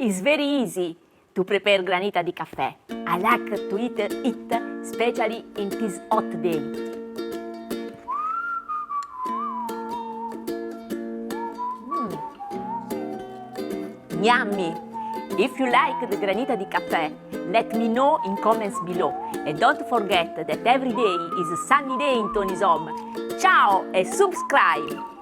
It's very easy to prepare granita di caffè. I like to eat it, especially in this hot day. Yummy! If you like the granita di caffè, let me know in comments below. And don't forget that every day is a sunny day in Tony's home. Ciao e subscribe!